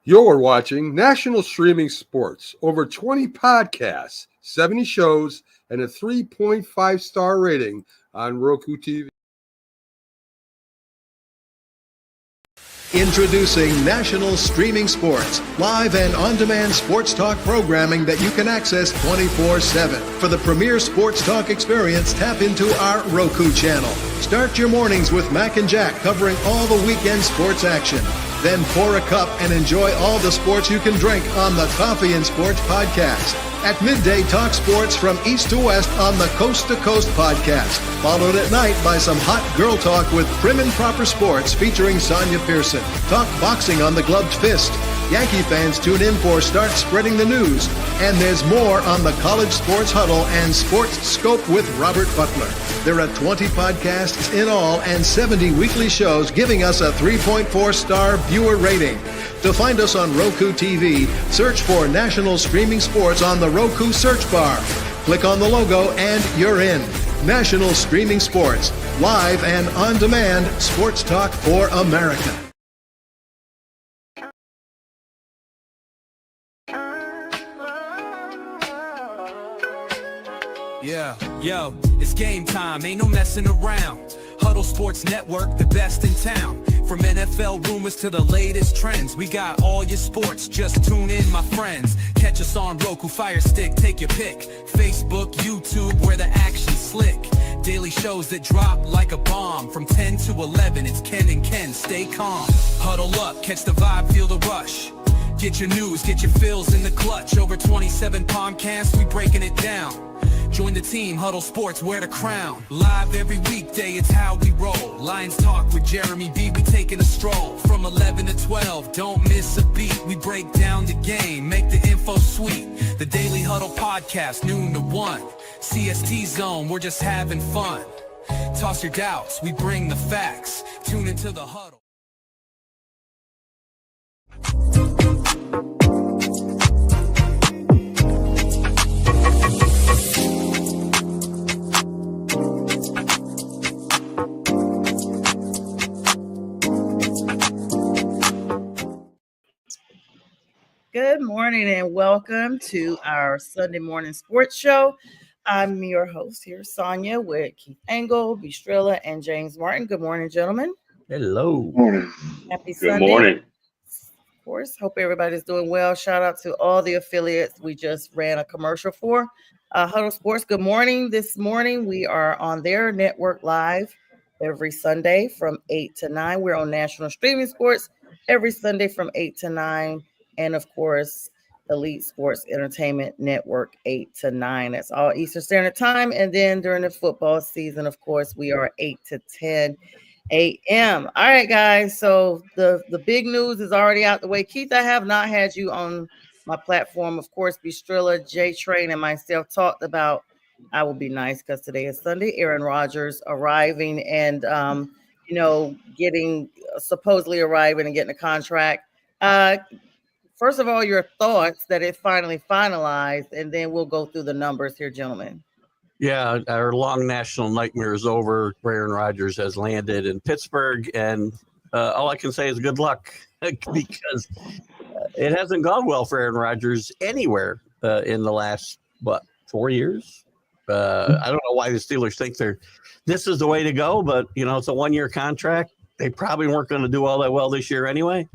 You're watching National Streaming Sports. Over 20 podcasts, 70 shows, and a 3.5-star rating on Roku TV. Introducing National Streaming Sports, live and on-demand sports talk programming that you can access 24/7. For the premier sports talk experience, tap into our Roku channel. Start your mornings with Mac and Jack covering all the weekend sports action. Then pour a cup and enjoy all the sports you can drink on the Coffee and Sports podcast. At midday, talk sports from east to west on the Coast to Coast podcast. Followed at night by some hot girl talk with Prim and Proper Sports featuring Sonia Pearson. Talk boxing on the Gloved Fist. Yankee fans tune in for Start Spreading the News. And there's more on the College Sports Huddle and Sports Scope with Robert Butler. There are 20 podcasts in all and 70 weekly shows giving us a 3.4-star viewer rating. To find us on Roku TV, search for National Streaming Sports on the Roku search bar. Click on the logo and you're in. National Streaming Sports, live and on-demand sports talk for America. Yeah, yo, it's game time, ain't no messing around. Huddle Sports Network, the best in town. From NFL rumors to the latest trends, we got all your sports, just tune in, my friends. Catch us on Roku, Fire Stick, take your pick. Facebook, YouTube, where the action's slick. Daily shows that drop like a bomb. From 10 to 11, it's Ken and Ken, stay calm. Huddle up, catch the vibe, feel the rush. Get your news, get your fills in the clutch. Over 27 podcasts, we breaking it down. Join the team, Huddle Sports, wear the crown. Live every weekday, it's how we roll. Lions Talk with Jeremy B, we taking a stroll. From 11 to 12, don't miss a beat. We break down the game, make the info sweet. The Daily Huddle Podcast, noon to 1. CST Zone, we're just having fun. Toss your doubts, we bring the facts. Tune into the Huddle. Good morning and welcome to our Sunday morning sports show. I'm your host here, Sonia, with Keith Engel, Bistrilla, and James Martin. Good morning, gentlemen. Hello. Happy Sunday. Good morning. Of course, hope everybody's doing well. Shout out to all the affiliates we just ran a commercial for. Huddle Sports, good morning. This morning we are on their network live every Sunday from 8 to 9. We're on National Streaming Sports every Sunday from 8 to 9. And of course, Elite Sports Entertainment Network 8 to 9. That's all Eastern Standard Time. And then during the football season, of course, we are 8 to 10 a.m. All right, guys. So the big news is already out the way. Keith, I have not had you on my platform. Of course, Bistrilla, J Train, and myself talked about, I will be nice because today is Sunday, Aaron Rodgers arriving and, supposedly arriving and getting a contract. First of all, your thoughts that it finally finalized, and then we'll go through the numbers here, gentlemen. Yeah, our long national nightmare is over. Aaron Rodgers has landed in Pittsburgh, and all I can say is good luck because it hasn't gone well for Aaron Rodgers anywhere in the last, 4 years? I don't know why the Steelers think this is the way to go, but, it's a one-year contract. They probably weren't going to do all that well this year anyway.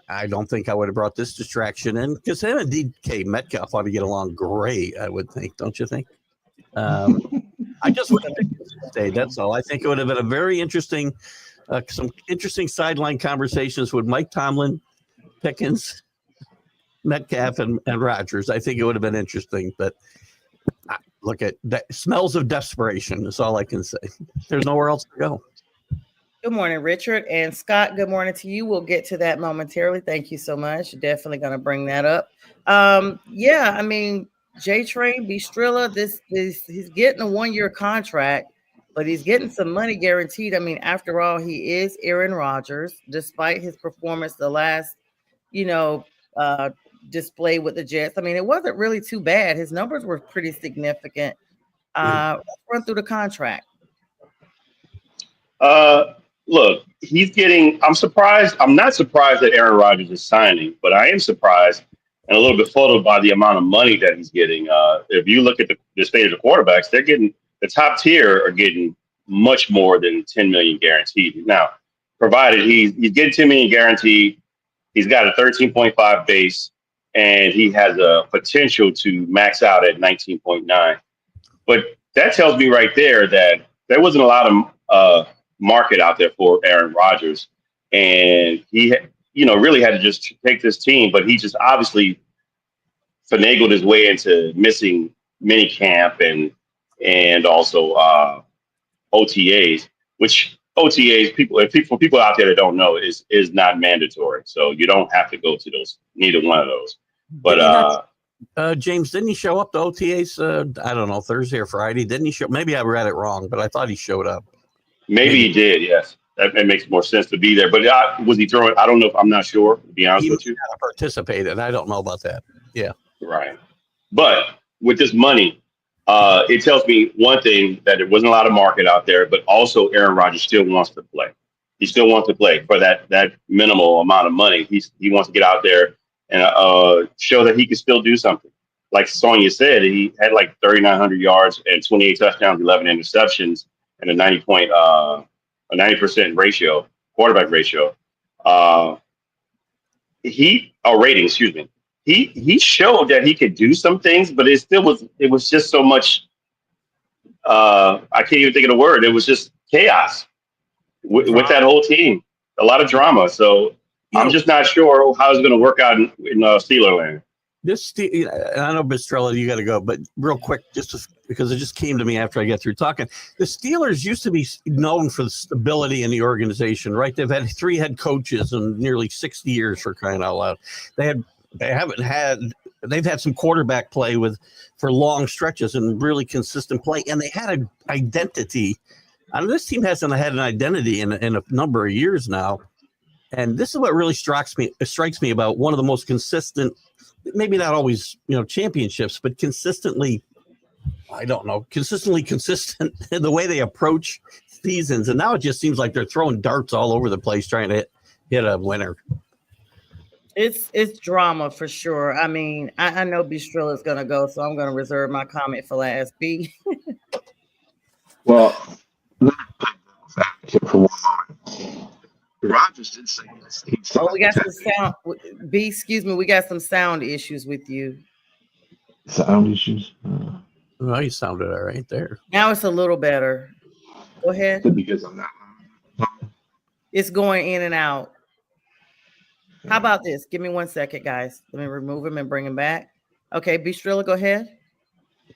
I don't think I would have brought this distraction in because him and DK Metcalf ought to get along great, I would think. Don't you think? I just would have stayed. That's all. I think it would have been a very interesting, some interesting sideline conversations with Mike Tomlin, Pickens, Metcalf, and Rodgers. I think it would have been interesting. But look at that. Smells of desperation. That's all I can say. There's nowhere else to go. Good morning, Richard. And Scott, good morning to you. We'll get to that momentarily. Thank you so much. Definitely going to bring that up. J-Train, Bistrilla, he's getting a one-year contract, but he's getting some money guaranteed. I mean, after all, he is Aaron Rodgers, despite his performance the last, display with the Jets. I mean, it wasn't really too bad. His numbers were pretty significant. Let's run through the contract. look, he's getting. I'm surprised. I'm not surprised that Aaron Rodgers is signing, but I am surprised and a little bit fuddled by the amount of money that he's getting. If you look at the state of the quarterbacks, they're getting the top tier are getting much more than 10 million guaranteed. Now, provided he's getting 10 million guaranteed, he's got a 13.5 base, and he has a potential to max out at 19.9. But that tells me right there that there wasn't a lot of market out there for Aaron Rodgers, and he, really had to just take this team. But he just obviously finagled his way into missing mini camp and also OTAs, which OTAs for people out there that don't know is not mandatory. So you don't have to go to neither one of those. But James, didn't he show up to OTAs? I don't know, Thursday or Friday. Didn't he show? Maybe I read it wrong, but I thought he showed up. Maybe he did. Yes, that makes more sense to be there. But was he throwing? I don't know. I'm not sure. To be honest with you, he participated. I don't know about that. Yeah, right. But with this money, it tells me one thing, that there wasn't a lot of market out there, but also Aaron Rodgers still wants to play. He still wants to play for that minimal amount of money. He wants to get out there and show that he can still do something. Like Sonia said, he had like 3,900 yards and 28 touchdowns, 11 interceptions, and a 90% ratio, quarterback ratio. Rating, excuse me. He showed that he could do some things, but it was just so much. I can't even think of the word. It was just chaos with that whole team. A lot of drama. So I'm just not sure how it's going to work out in Steelerland. I know, Bistrella, you got to go, but real quick, because it just came to me after I get through talking. The Steelers used to be known for the stability in the organization, right? They've had 3 head coaches in nearly 60 years, for crying out loud. They've had some quarterback play for long stretches and really consistent play, and they had an identity. And this team hasn't had an identity in a number of years now. And this is what really strikes me about one of the most consistent, maybe not always, championships, but consistently consistent in the way they approach seasons. And now it just seems like they're throwing darts all over the place trying to hit a winner. It's drama for sure. I mean, I know Bistrella is going to go, so I'm going to reserve my comment for last. B. Well, for one moment. Rodgers did say this. We got some sound. B, excuse me, we got some sound issues with you. Sound issues? Well, you sounded all right there. Now it's a little better. Go ahead. Because I'm not. It's going in and out. How about this? Give me 1 second, guys. Let me remove him and bring him back. Okay, Bistrella, go ahead.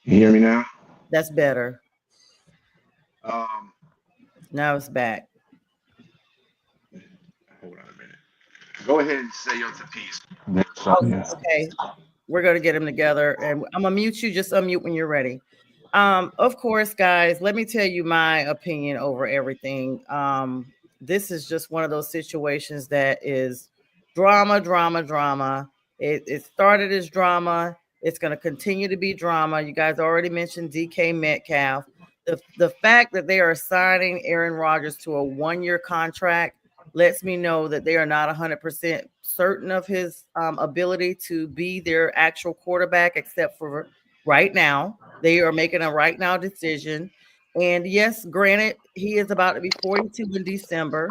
You hear me now? That's better. Now it's back. Hold on a minute. Go ahead and say your piece. Okay. We're going to get them together, and I'm going to mute you. Just unmute when you're ready. Of course, guys, let me tell you my opinion over everything. This is just one of those situations that is drama. It started as drama. It's going to continue to be drama. You guys already mentioned DK Metcalf. The fact that they are signing Aaron Rodgers to a 1-year contract lets me know that they are not 100% certain of his ability to be their actual quarterback, except for right now. They are making a right now decision. And yes, granted, he is about to be 42 in December.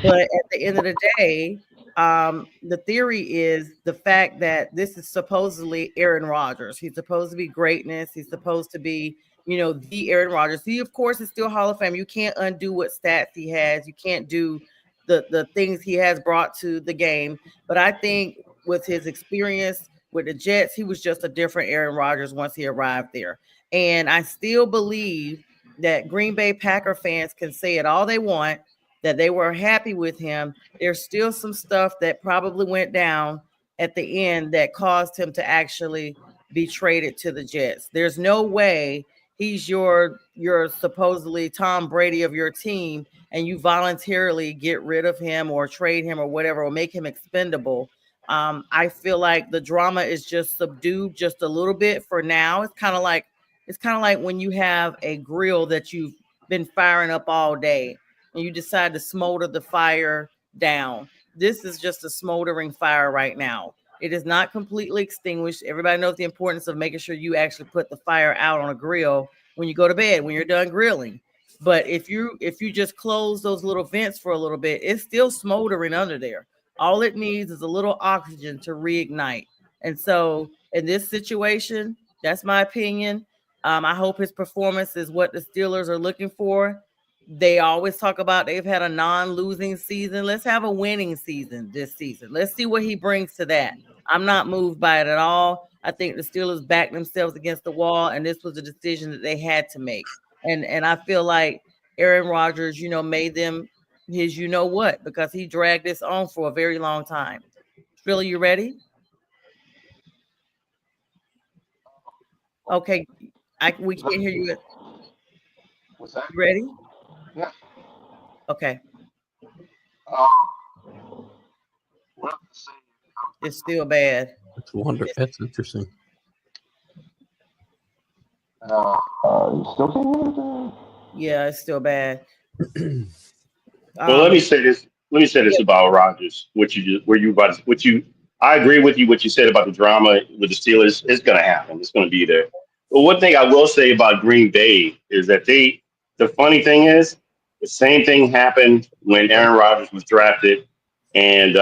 But at the end of the day, the theory is the fact that this is supposedly Aaron Rodgers. He's supposed to be greatness. He's supposed to be, the Aaron Rodgers. He, of course, is still Hall of Fame. You can't undo what stats he has. You can't do the things he has brought to the game. But I think with his experience with the Jets, he was just a different Aaron Rodgers once he arrived there. And I still believe that Green Bay Packer fans can say it all they want, that they were happy with him. There's still some stuff that probably went down at the end that caused him to actually be traded to the Jets. There's no way he's your supposedly Tom Brady of your team, and you voluntarily get rid of him or trade him or whatever, or make him expendable. I feel like the drama is just subdued just a little bit for now. It's kind of like when you have a grill that you've been firing up all day. and you decide to smolder the fire down. This is just a smoldering fire right now. It is not completely extinguished. Everybody knows the importance of making sure you actually put the fire out on a grill when you go to bed, when you're done grilling. But if you just close those little vents for a little bit, it's still smoldering under there. All it needs is a little oxygen to reignite. And so in this situation, that's my opinion. I hope his performance is what the Steelers are looking for. They always talk about they've had a non-losing season. Let's have a winning season this season. Let's see what he brings to that. I'm not moved by it at all. I think the Steelers backed themselves against the wall, and this was a decision that they had to make. And I feel like Aaron Rodgers, made them his what, because he dragged this on for a very long time. Philly, you ready? Okay, we can't hear you. What's that? You ready? Yeah. Okay. What I'm saying, It's still bad. That's wonderful. That's interesting. still can't hear me? Yeah, it's still bad. Well, let me say this. Let me say this about Rodgers. I agree with you. What you said about the drama with the Steelers, it's going to happen. It's going to be there. But one thing I will say about Green Bay is that the funny thing is, the same thing happened when Aaron Rodgers was drafted, and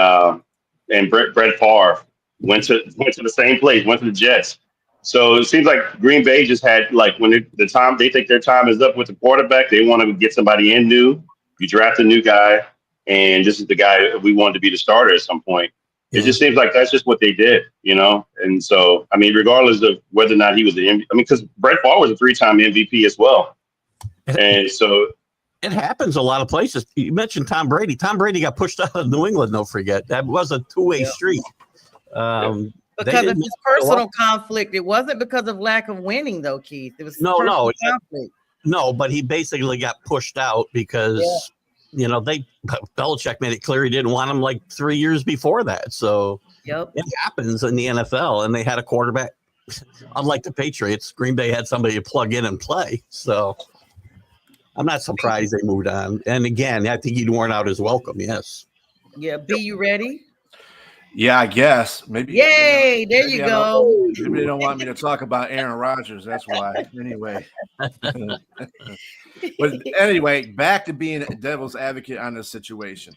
Brett Favre went to the same place, went to the Jets. So it seems like Green Bay just had, like, when they think their time is up with the quarterback, they want to get somebody in new. You draft a new guy, and this is the guy we wanted to be the starter at some point. It just seems like that's just what they did, And so, I mean, regardless of whether or not he was because Brett Favre was a 3-time MVP as well. And so it happens a lot of places. You mentioned Tom Brady. Tom Brady got pushed out of New England, don't forget. That was a two-way street. Because of his personal conflict. It wasn't because of lack of winning, though, Keith. It was conflict. No, but he basically got pushed out because Belichick made it clear he didn't want him like 3 years before that. So it happens in the NFL, and they had a quarterback. Unlike the Patriots, Green Bay had somebody to plug in and play. So I'm not surprised they moved on. And again, I think he'd worn out his welcome. Yes. Yeah. B, you ready? Yeah, I guess. Maybe. Yay! There you go. Maybe they don't want me to talk about Aaron Rodgers. That's why. Anyway. But anyway, back to being a devil's advocate on this situation.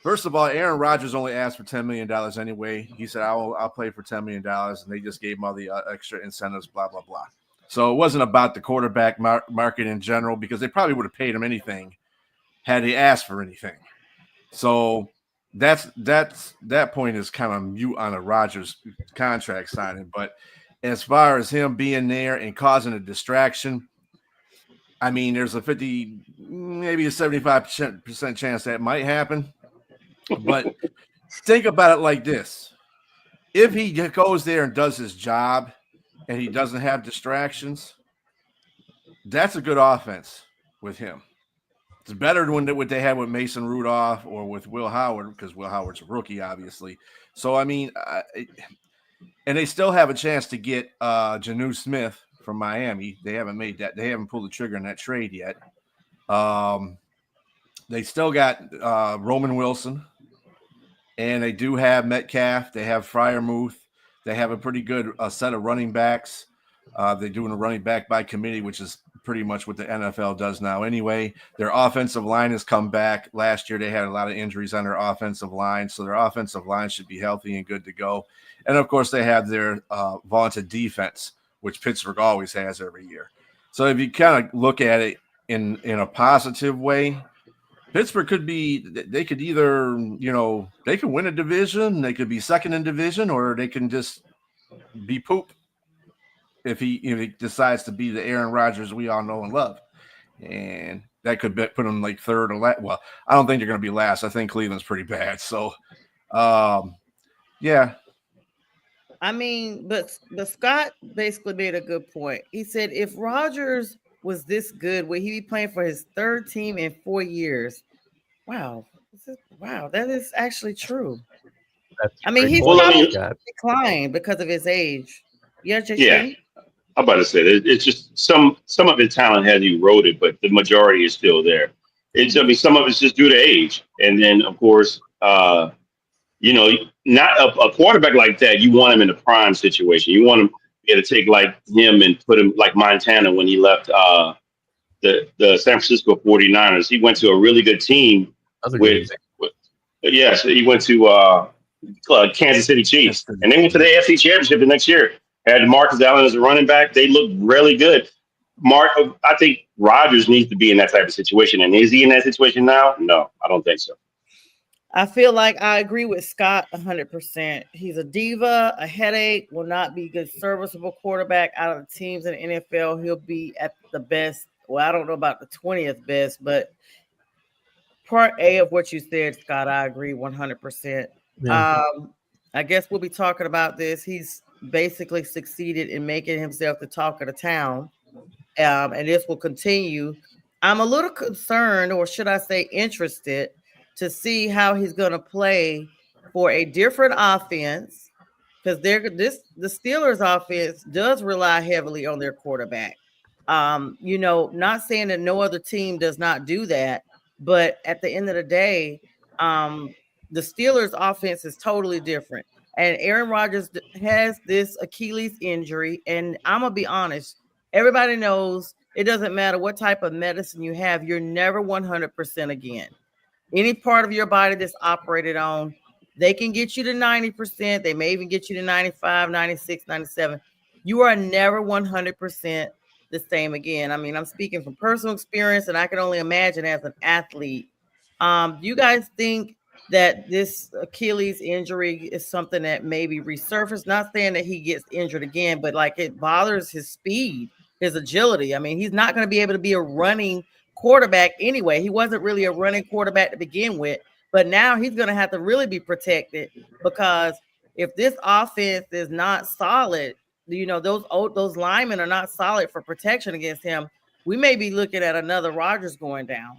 First of all, Aaron Rodgers only asked for $10 million anyway. He said, I'll play for $10 million, and they just gave him all the extra incentives, blah, blah, blah. So it wasn't about the quarterback market in general, because they probably would have paid him anything had he asked for anything. So that point is kind of mute on a Rodgers contract signing. But as far as him being there and causing a distraction, I mean, there's a 50, maybe a 75% chance that might happen. But think about it like this. If he goes there and does his job and he doesn't have distractions, that's a good offense with him. It's better than what they had with Mason Rudolph or with Will Howard, because Will Howard's a rookie, obviously. So, I mean, and they still have a chance to get Jonnu Smith from Miami. They haven't made that. They haven't pulled the trigger on that trade yet. They still got Roman Wilson, and they do have Metcalf. They have Freiermuth. They have a pretty good set of running backs. They're doing a running back by committee, which is pretty much what the NFL does now anyway. Their offensive line has come back. Last year, they had a lot of injuries on their offensive line, so their offensive line should be healthy and good to go. And, of course, they have their vaunted defense, which Pittsburgh always has every year. So if you kind of look at it in a positive way, Pittsburgh could either, they could win a division, they could be second in division, or they can just be poop if he decides to be the Aaron Rodgers we all know and love. And that could put him like third or last. Well, I don't think they're going to be last. I think Cleveland's pretty bad. So, yeah. I mean, but Scott basically made a good point. He said if Rodgers was this good, would he be playing for his third team in 4 years? Wow. That is actually true. I mean, he's probably declined because of his age. Yeah, I'm about to say that it's just some of his talent has eroded, but the majority is still there. some of it's just due to age, and then of course, not a quarterback like that. You want him in a prime situation. You want him to take like him and put him like Montana when he left the San Francisco 49ers. He went to a really good team yes, he went to Kansas City Chiefs, and they went to the AFC Championship the next year. Had Marcus Allen as a running back. They looked really good. I think Rodgers needs to be in that type of situation. And is he in that situation now? No, I don't think so. I feel like I agree with Scott 100%. He's a diva, a headache, will not be a good serviceable quarterback out of the teams in the NFL. He'll be at the best. Well, I don't know about the 20th best, but part A of what you said, Scott, I agree 100%. Yeah. I guess we'll be talking about this. He's basically succeeded in making himself the talk of the town. And this will continue. I'm a little concerned, or should I say interested, to see how he's going to play for a different offense, because the Steelers offense does rely heavily on their quarterback. Not saying that no other team does not do that, but at the end of the day, the Steelers offense is totally different. And Aaron Rodgers has this Achilles injury, and I'm going to be honest, everybody knows it doesn't matter what type of medicine you have, you're never 100% again. Any part of your body that's operated on, they can get you to 90%. They may even get you to 95, 96, 97. You are never 100% the same again. I mean, I'm speaking from personal experience, and I can only imagine as an athlete. Do you guys think that this Achilles injury is something that maybe resurfaced? Not saying that he gets injured again, but like it bothers his speed, his agility. I mean, he's not going to be able to be a running quarterback anyway. He wasn't really a running quarterback to begin with, but now he's going to have to really be protected, because if this offense is not solid, those linemen are not solid for protection against him, we may be looking at another Rodgers going down.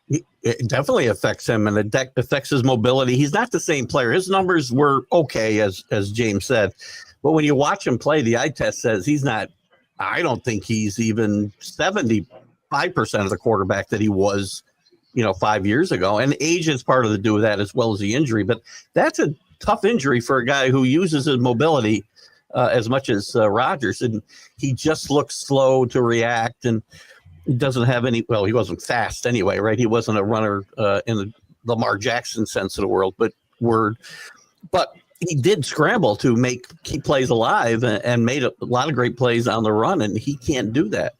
It definitely affects him, and it affects his mobility. He's not the same player. His numbers were okay, as James said, but when you watch him play, the eye test says he's not. I don't think he's even 75% of the quarterback that he was, 5 years ago. And age is part of the do with that, as well as the injury. But that's a tough injury for a guy who uses his mobility as much as Rodgers, and he just looks slow to react, and he doesn't have any. Well, he wasn't fast anyway, right? He wasn't a runner in the Lamar Jackson sense of the world, but he did scramble to make key plays alive and made a lot of great plays on the run, and he can't do that.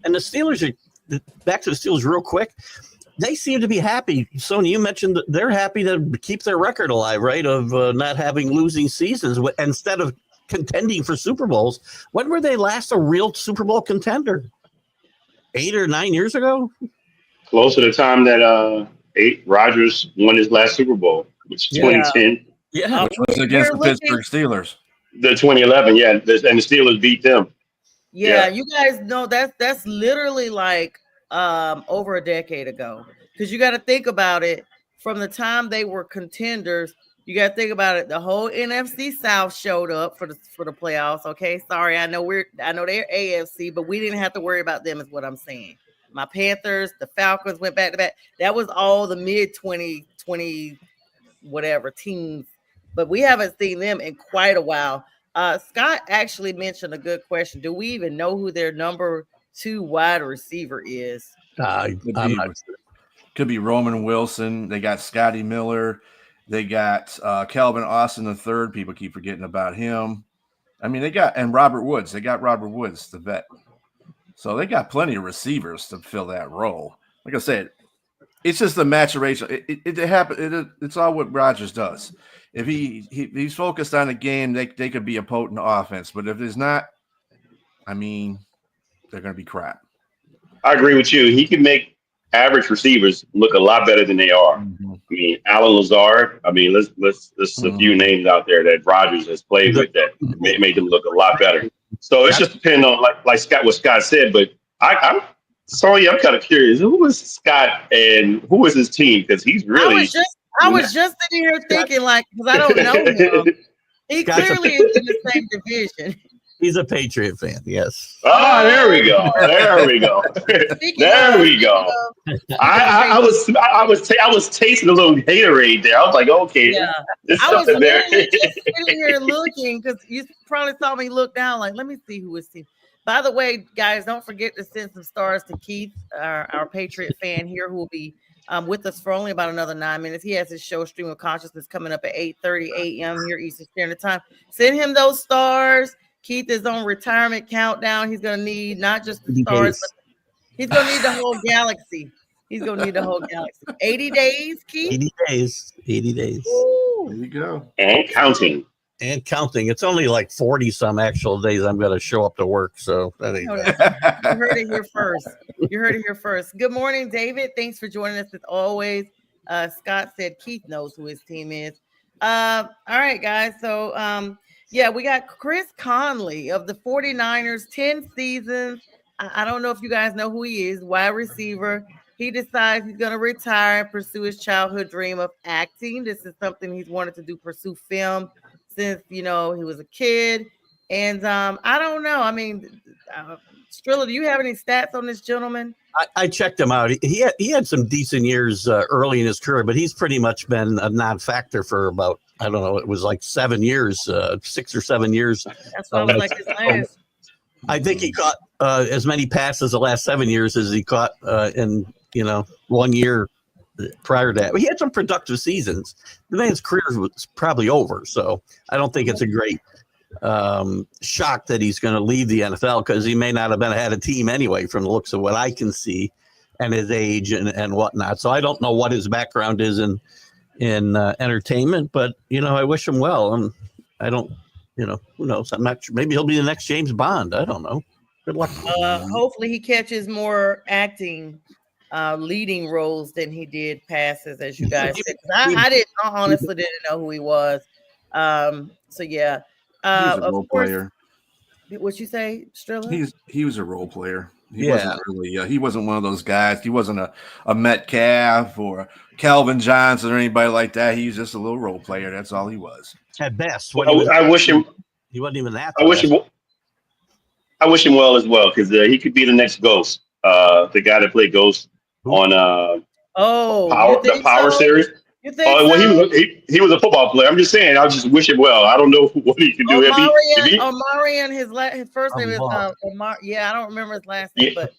And the Steelers back to the Steelers real quick. They seem to be happy. Sonia, you mentioned that they're happy to keep their record alive, right? Of not having losing seasons instead of contending for Super Bowls. When were they last a real Super Bowl contender? 8 or 9 years ago? Close to the time that Rodgers won his last Super Bowl, which is 2010. Yeah, which was against the Pittsburgh Steelers. The 2011, yeah, and the Steelers beat them. Yeah, you guys know that's literally like over a decade ago. Because you got to think about it, from the time they were contenders, you got to think about it. The whole NFC South showed up for the playoffs. Okay, sorry, I know they're AFC, but we didn't have to worry about them, is what I'm saying. My Panthers, the Falcons went back to back. That was all the mid 2020 whatever teams, but we haven't seen them in quite a while. Scott actually mentioned a good question. Do we even know who their number 2 wide receiver is? Could be Roman Wilson. They got Scotty Miller. They got Calvin Austin III. People keep forgetting about him. I mean, and Robert Woods. They got Robert Woods, the vet. So they got plenty of receivers to fill that role. Like I said, it's just the maturation. It happened. It's all what Rodgers does. If he's focused on a game, they could be a potent offense. But if there's not, I mean, they're going to be crap. I agree with you. He can make average receivers look a lot better than they are. Mm-hmm. I mean, Alan Lazard. I mean, let's a few names out there that Rodgers has played with that made them look a lot better. So it's just depending on like Scott, what Scott said. But I'm sorry, I'm kind of curious. Who was Scott and who was his team? Because he's really. I was just sitting here thinking, because I don't know him. He clearly is in the same division. He's a Patriot fan, yes. Oh, there we go. There we go. There we go. I was tasting a little haterade there. I was like, okay, Yeah. there's I was something there. literally just sitting here looking because you probably saw me look down, like, let me see who is team. By the way, guys, don't forget to send some stars to Keith, our Patriot fan here, who will be with us for only about another 9 minutes. He has his show Stream of Consciousness coming up at 8:30 a.m. here Eastern Standard Time. Send him those stars. Keith is on retirement countdown. He's gonna need not just the stars, but he's gonna need the whole galaxy. He's gonna need the whole galaxy. 80 days, Keith. 80 days. 80 days. There you go. And counting. And counting. It's only like 40 some actual days I'm going to show up to work. So that ain't bad. You heard it here first. You heard it here first. Good morning, David. Thanks for joining us as always. Scott said Keith knows who his team is. All right, guys. So, yeah, we got Chris Conley of the 49ers, 10 seasons. I don't know if you guys know who he is, wide receiver. He decides he's going to retire and pursue his childhood dream of acting. This is something he's wanted to do, pursue film since, he was a kid. And I don't know. I mean, Strilla, do you have any stats on this gentleman? I checked him out. He had some decent years early in his career, but he's pretty much been a non-factor for about, I don't know, it was like 7 years, 6 or 7 years. That's why I was like his last. I think he caught as many passes the last 7 years as he caught in 1 year prior to that. He had some productive seasons. The man's career was probably over, so I don't think it's a great shock that he's going to leave the NFL because he may not have had a team anyway from the looks of what I can see and his age and whatnot. So I don't know what his background is in entertainment, but, I wish him well. I don't, who knows? I'm not sure. Maybe he'll be the next James Bond. I don't know. Good luck. Hopefully he catches more acting leading roles than he did passes, as you guys said. I honestly didn't know who he was. So yeah. He's a role player. What you say, Strilla? He was a role player. He wasn't really. He wasn't one of those guys. He wasn't a Metcalf or Calvin Johnson or anybody like that. He was just a little role player. That's all he was. At best, I wish him. He wasn't even that. I wish him well as well because he could be the next Ghost. The guy that played Ghost on the Power series. You think so? Well, he was a football player. I'm just saying. I just wish him well. I don't know what he can do. Omarion, his first name is Omar. Yeah, I don't remember his last name, but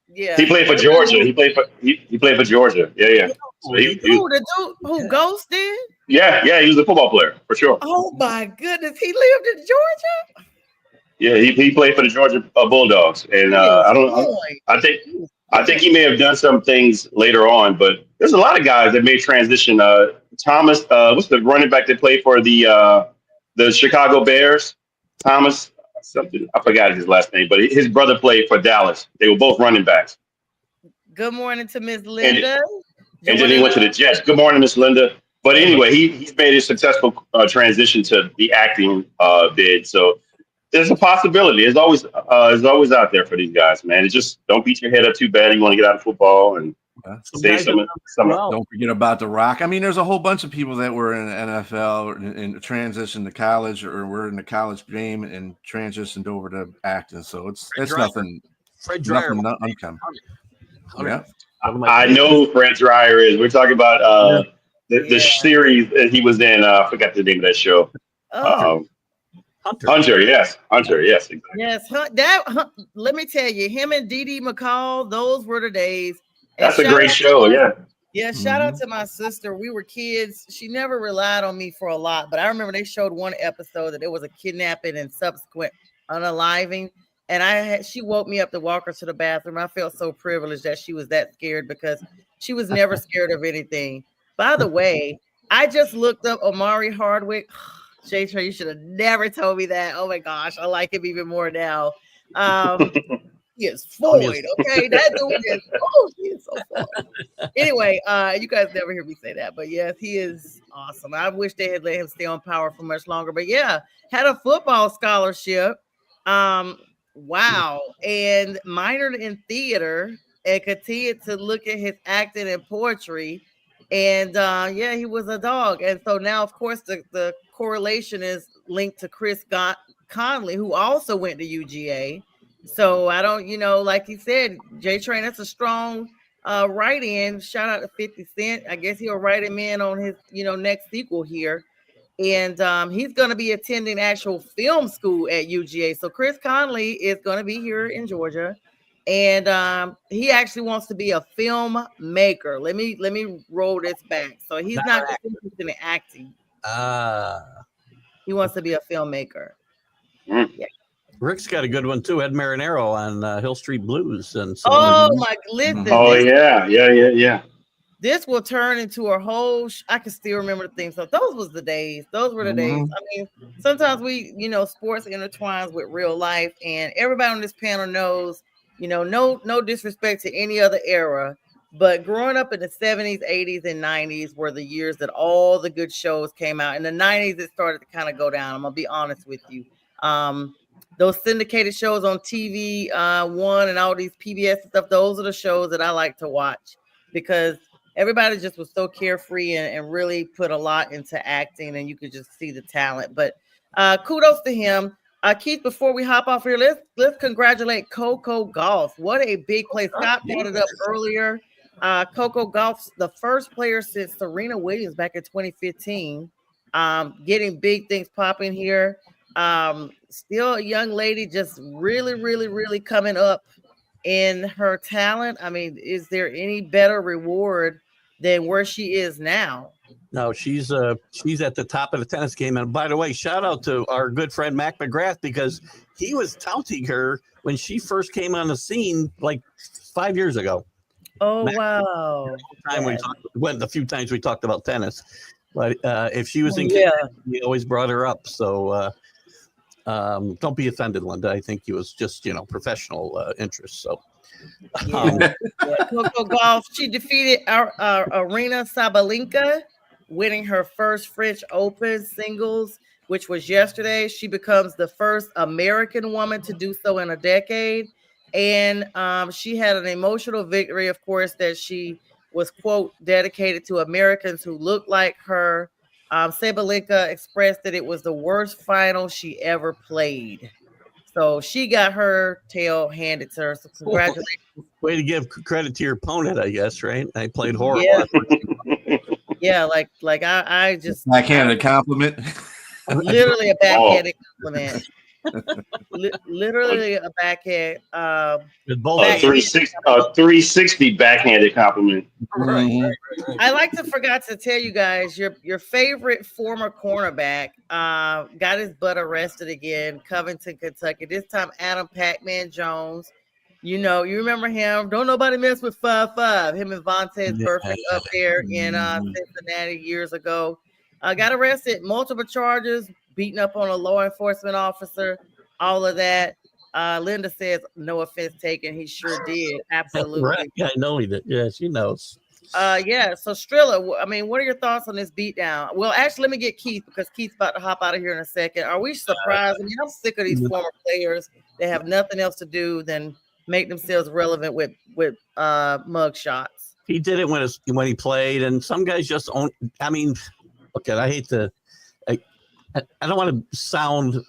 yeah, he played for Georgia. He played for Georgia. Yeah. So the dude who Ghost did? Yeah, he was a football player for sure. Oh my goodness, he lived in Georgia. Yeah, he played for the Georgia Bulldogs, and I think he may have done some things later on, but there's a lot of guys that made transition. Thomas, what's the running back that played for the Chicago Bears? Thomas something. I forgot his last name, but his brother played for Dallas. They were both running backs. Good morning to Miss Linda. And then he went to the Jets. Good morning, Miss Linda. But anyway, he's made a successful transition to the acting bid. So there's a possibility. It's always out there for these guys, man. It's just don't beat your head up too bad. You want to get out of football and say something. Don't forget about The Rock. I mean, there's a whole bunch of people that were in the NFL and transitioned to college or were in the college game and transitioned over to acting. So it's nothing. Fred Dryer. Uncommon. Yeah. I know who Fred Dryer is. We're talking about the series that he was in. I forgot the name of that show. Hunter, yes. Exactly. Yes, let me tell you, him and Dee McCall, those were the days. That's a great show, yeah. Yeah, shout out to my sister. We were kids. She never relied on me for a lot, but I remember they showed one episode that there was a kidnapping and subsequent unaliving. And she woke me up to walk her to the bathroom. I felt so privileged that she was that scared because she was never scared of anything. By the way, I just looked up Omari Hardwick. Jay Trey, you should have never told me that. Oh my gosh, I like him even more now. He is Floyd, okay? That dude he is so Floyd. Anyway, you guys never hear me say that, but yes, he is awesome. I wish they had let him stay on Power for much longer, but yeah, had a football scholarship. Wow, and minored in theater and continued to look at his acting and poetry. And he was a dog. And so now, of course, the correlation is linked to Chris Conley, who also went to UGA. So I don't, like he said, J Train, that's a strong write in. Shout out to 50 Cent. I guess he'll write him in on his, next sequel here. And he's going to be attending actual film school at UGA. So Chris Conley is going to be here in Georgia. And he actually wants to be a filmmaker. Let me roll this back. So he's not interested in acting. He wants to be a filmmaker. Mm. Yeah. Rick's got a good one too. Ed Marinero on Hill Street Blues. And listen. Oh yeah. This will turn into a whole. I can still remember the theme. So those was the days. Those were the days. I mean, sometimes we, sports intertwines with real life, and everybody on this panel knows. No disrespect to any other era, but growing up in the 70s, 80s, and 90s were the years that all the good shows came out. In the 90s, it started to kind of go down. I'm gonna be honest with you. Those syndicated shows on TV, One and all these PBS and stuff, those are the shows that I like to watch because everybody just was so carefree and really put a lot into acting, and you could just see the talent. But kudos to him. Keith, before we hop off here, let's congratulate Coco Gauff. What a big play. Scott brought it up earlier. Coco Gauff's the first player since Serena Williams back in 2015. Getting big things popping here. Still a young lady, just really, really, really coming up in her talent. I mean, is there any better reward than where she is now? No, she's at the top of the tennis game. And by the way, shout out to our good friend Mac McGrath, because he was touting her when she first came on the scene like 5 years ago. Oh, Mac, wow. The few times we talked about tennis, but if she was in, we always brought her up. So don't be offended, Linda. I think he was just, professional interest. So. Coco Gauff, she defeated Arina Sabalenka, winning her first French Open singles, which was yesterday. She becomes the first American woman to do so in a decade. And she had an emotional victory, of course, that she was, quote, dedicated to Americans who look like her. Sabalenka expressed that it was the worst final she ever played. So she got her tail handed to her. So congratulations. Way to give credit to your opponent, I guess, right? I played horrible. Yeah, like I just backhanded compliment. Literally a backhanded compliment. Literally a backhand. 360 backhanded compliment. Right. I like to forgot to tell you guys your favorite former cornerback got his butt arrested again, Covington, Kentucky. This time Adam Pac-Man Jones. You remember him. Don't nobody mess with 5'5". Him and Vontaze Burfict up there in Cincinnati years ago. Got arrested, multiple charges, beating up on a law enforcement officer, all of that. Linda says, no offense taken. He sure did. Absolutely. Right. Yeah, I know he did. Yeah, she knows. So Strilla, I mean, what are your thoughts on this beatdown? Well, actually, let me get Keith, because Keith's about to hop out of here in a second. Are we surprised? I mean, I'm sick of these former players that have nothing else to do than make themselves relevant with mug shots. He did it when he played, and some guys just own. I mean, okay, I hate to. I don't want to sound.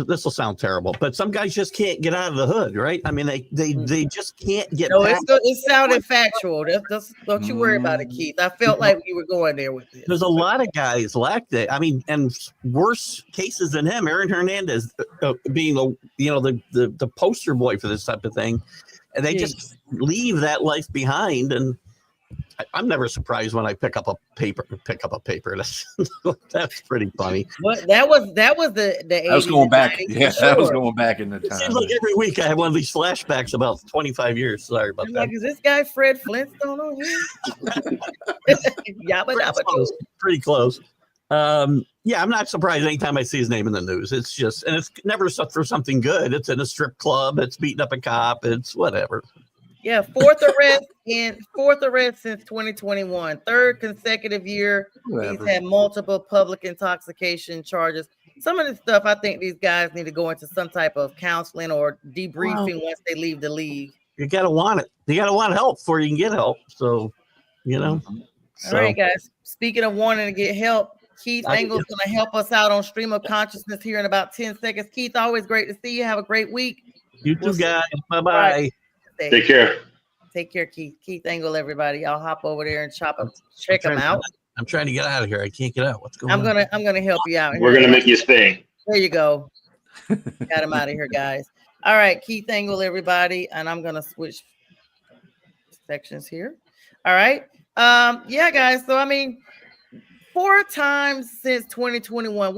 This will sound terrible, but some guys just can't get out of the hood, right? I mean, they just can't get. No, it sounded factual. Don't you worry about it, Keith. I felt like you were going there with this. There's a lot of guys like that. I mean, and worse cases than him. Aaron Hernandez being the poster boy for this type of thing, and they just leave that life behind. And I'm never surprised when I pick up a paper. That's pretty funny. What that was the 80s. I was going back. Yeah, sure. That was going back in the time. It seems like every week I have one of these flashbacks about 25 years. Sorry about that. Like, is this guy Fred Flintstone on here? Pretty close. I'm not surprised anytime I see his name in the news. It's just, and it's never for something good. It's in a strip club. It's beating up a cop. It's whatever. Yeah, fourth arrest since 2021. Third consecutive year. He's had multiple public intoxication charges. Some of this stuff, I think these guys need to go into some type of counseling or debriefing once they leave the league. You gotta want it. You gotta want help before you can get help. So, All right, guys. Speaking of wanting to get help, Keith Engel's going to help us out on Stream of Consciousness here in about 10 seconds. Keith, always great to see you. Have a great week. You too, guys. Bye-bye. Take care. Take care, Keith. Keith Engel, everybody. I'll hop over there and check him out. I'm trying to get out of here. I can't get out. What's going on? I'm gonna help you out. We're gonna make you stay. There you go. Got him out of here, guys. All right, Keith Engel, everybody, and I'm gonna switch sections here. All right. Yeah, guys. So I mean, 4 times since 2021,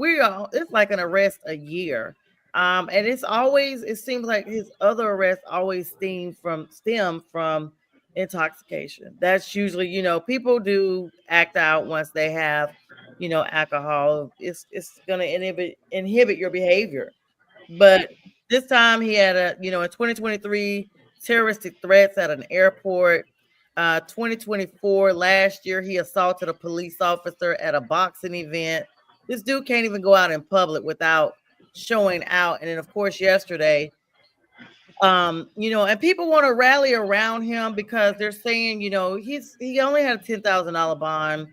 it's like an arrest a year. And it seems like his other arrests always stem from intoxication. That's usually, people do act out once they have, alcohol. It's going to inhibit your behavior. But this time he had in 2023, terroristic threats at an airport. 2024, last year, he assaulted a police officer at a boxing event. This dude can't even go out in public without showing out. And then, of course, yesterday, and people want to rally around him because they're saying, he only had a $10,000 bond.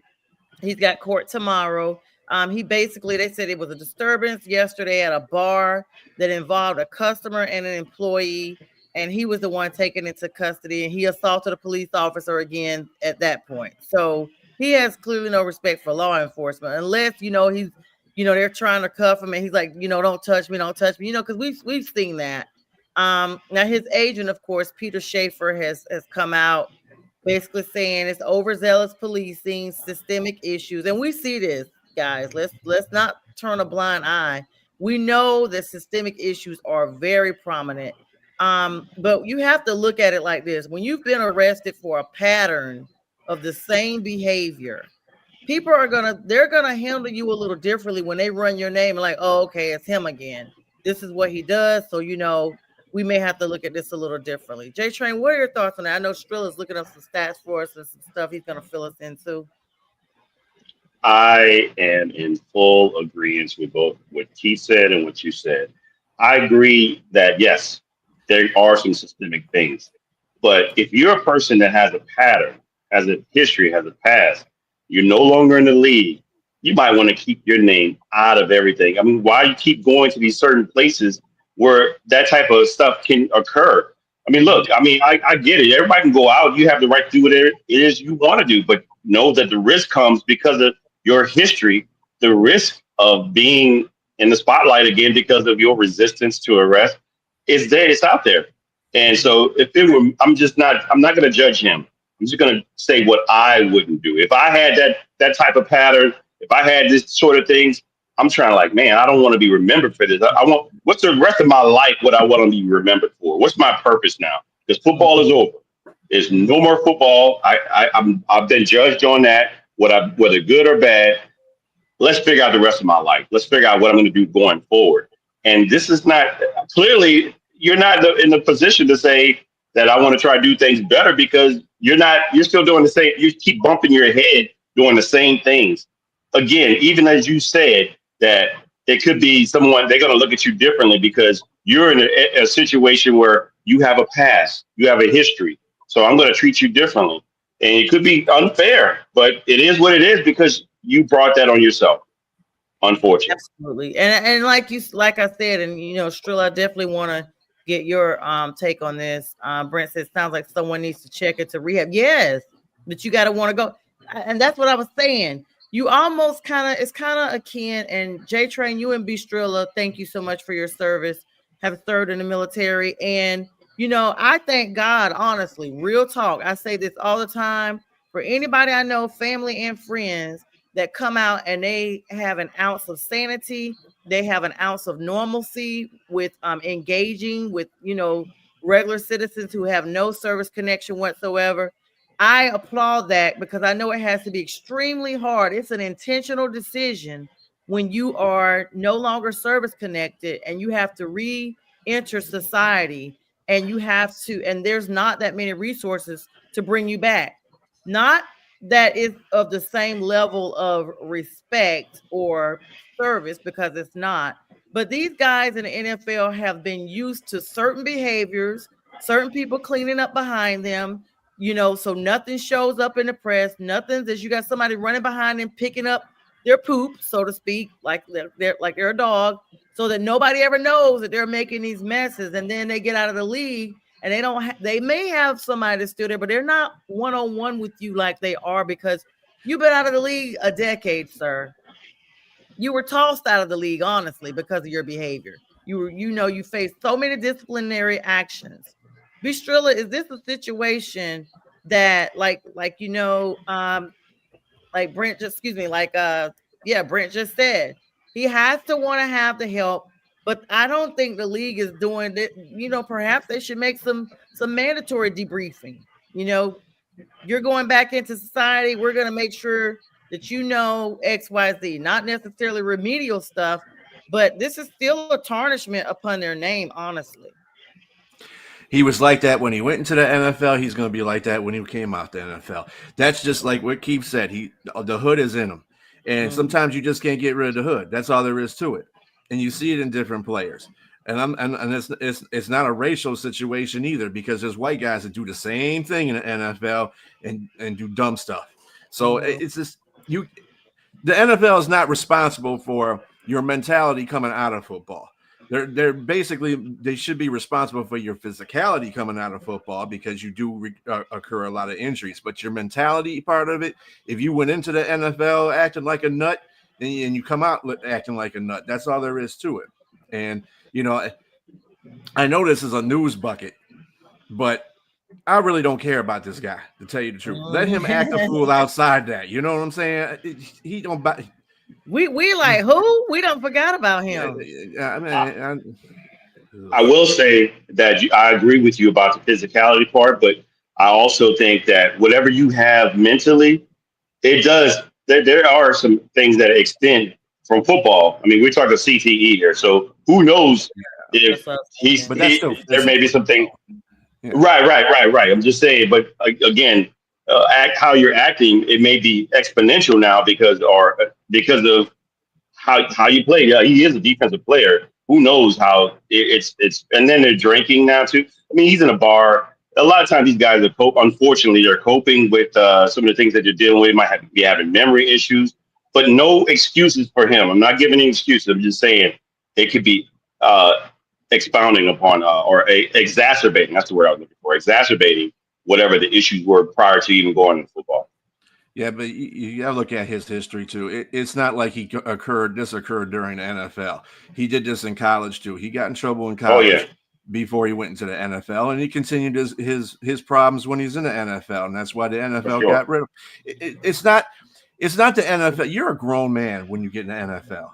He's got court tomorrow. They said it was a disturbance yesterday at a bar that involved a customer and an employee, and he was the one taken into custody, and he assaulted a police officer again at that point. So he has clearly no respect for law enforcement unless, he's, they're trying to cuff him and he's like, don't touch me, because we've seen that. Now his agent, of course, Peter Schaefer has come out basically saying it's overzealous policing, systemic issues. And we see this, guys. Let's not turn a blind eye. We know that systemic issues are very prominent. But you have to look at it like this. When you've been arrested for a pattern of the same behavior, people they're gonna handle you a little differently when they run your name and like, oh, okay, it's him again. This is what he does. So, we may have to look at this a little differently. J Train, what are your thoughts on that? I know Strill is looking up some stats for us and some stuff he's gonna fill us into. I am in full agreement with both what Keith said and what you said. I agree that yes, there are some systemic things, but if you're a person that has a pattern, has a history, has a past, you're no longer in the league, you might want to keep your name out of everything. I mean, why you keep going to these certain places where that type of stuff can occur? I mean, look, I get it. Everybody can go out. You have the right to do whatever it is you want to do, but know that the risk comes because of your history, the risk of being in the spotlight again because of your resistance to arrest is there. It's out there. And so I'm not going to judge him. I'm just going to say what I wouldn't do. If I had that type of pattern, if I had this sort of things, I'm trying to like, man, I don't want to be remembered for this. What's the rest of my life what I want to be remembered for? What's my purpose now? Because football is over. There's no more football. I've been judged on that, whether good or bad. Let's figure out the rest of my life. Let's figure out what I'm going to do going forward. And this is not, clearly, you're not in the position to say that I want to try to do things better because you're still doing the same. You keep bumping your head doing the same things. Again, even as you said, that it could be someone, they're going to look at you differently because you're in a situation where you have a past, you have a history. So I'm going to treat you differently. And it could be unfair, but it is what it is because you brought that on yourself. Unfortunately. Absolutely. And like I said, and Strill, I definitely want to get your take on this. Brent says, sounds like someone needs to check into rehab. Yes, but you got to want to go. And that's what I was saying. You almost it's kind of akin, and J Train, you and B Strilla, thank you so much for your service, have served in the military. And, I thank God, honestly, real talk. I say this all the time for anybody I know, family and friends that come out and they have an ounce of sanity. They have an ounce of normalcy with engaging with, regular citizens who have no service connection whatsoever. I applaud that because I know it has to be extremely hard. It's an intentional decision when you are no longer service connected and you have to re-enter society and there's not that many resources to bring you back. Not that it's of the same level of respect or service because it's not. But these guys in the NFL have been used to certain behaviors, certain people cleaning up behind them, so nothing shows up in the press. Nothing that you got somebody running behind them, picking up their poop, so to speak, like they're a dog, so that nobody ever knows that they're making these messes. And then they get out of the league and they may have somebody that's still there, but they're not one-on-one with you like they are, because you've been out of the league a decade, sir. You were tossed out of the league, honestly, because of your behavior. You faced so many disciplinary actions. Bistrilla, is this a situation that like Brent Brent just said, he has to want to have the help, but I don't think the league is doing it. Perhaps they should make some mandatory debriefing. You're going back into society. We're going to make sure that XYZ, not necessarily remedial stuff, but this is still a tarnishment upon their name, honestly. He was like that when he went into the NFL. He's going to be like that when he came out the NFL. That's just like what Keith said. The hood is in him. And sometimes you just can't get rid of the hood. That's all there is to it. And you see it in different players. And it's not a racial situation either, because there's white guys that do the same thing in the NFL and do dumb stuff. So it's just the NFL is not responsible for your mentality coming out of football. They're basically, they should be responsible for your physicality coming out of football, because you do occur a lot of injuries. But your mentality part of it, if you went into the NFL acting like a nut and you come out acting like a nut, that's all there is to it. And I know this is a news bucket, but I really don't care about this guy, to tell you the truth. Let him act a fool outside that. You know what I'm saying? He don't buy. We like who? We don't forgot about him. I will say that I agree with you about the physicality part, but I also think that whatever you have mentally, it does. There are some things that extend from football. I mean, we're talking CTE here, so who knows if there may be something. Yeah. Right. I'm just saying, but again, how you're acting, it may be exponential now because of how you play. Yeah, he is a defensive player. Who knows how it's and then they're drinking now too. I mean, he's in a bar. A lot of times these guys unfortunately, they're coping with some of the things that they're dealing with. Might be having memory issues, but no excuses for him. I'm not giving any excuses. I'm just saying it could be expounding upon exacerbating. That's the word I was looking for. Exacerbating whatever the issues were prior to even going into football. Yeah, but you got to look at his history too. It's not like this occurred during the NFL. He did this in college too. He got in trouble in college before he went into the NFL, and he continued his problems when he's in the NFL, and that's why the NFL got rid of him. It's not the NFL. You're a grown man when you get in the NFL,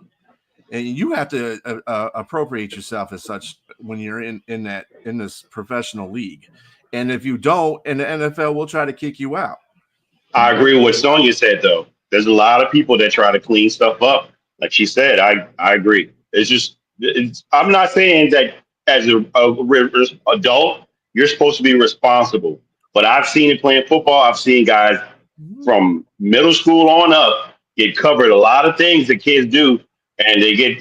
and you have to appropriate yourself as such when you're in this professional league. And if you don't, and the NFL will try to kick you out. I agree with what Sonia said, though. There's a lot of people that try to clean stuff up. Like she said, I agree. I'm not saying that as an adult, you're supposed to be responsible. But I've seen it playing football. I've seen guys from middle school on up get covered a lot of things that kids do. And they think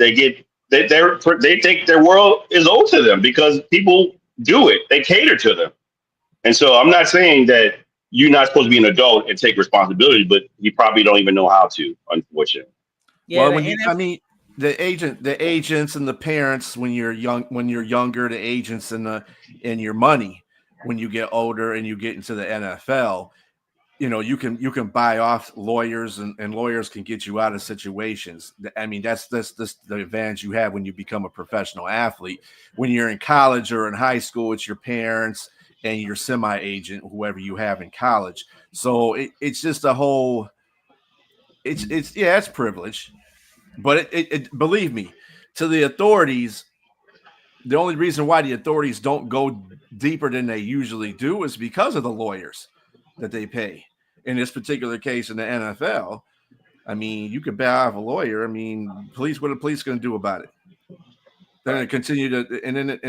their world is owed to them because people do it. They cater to them. And so I'm not saying that you're not supposed to be an adult and take responsibility, but you probably don't even know how to, unfortunately. Yeah, well, the agents and the parents when you're younger, the agents and your money when you get older and you get into the NFL, you can buy off lawyers and lawyers can get you out of situations. I mean, that's the advantage you have when you become a professional athlete. When you're in college or in high school, it's your parents and your semi-agent, whoever you have in college. So it's just a whole, it's privilege, but it believe me, to the authorities, the only reason why the authorities don't go deeper than they usually do is because of the lawyers that they pay. In this particular case in the NFL, I mean, you could buy off a lawyer. I mean, what are the police going to do about it? They're going to continue to, and then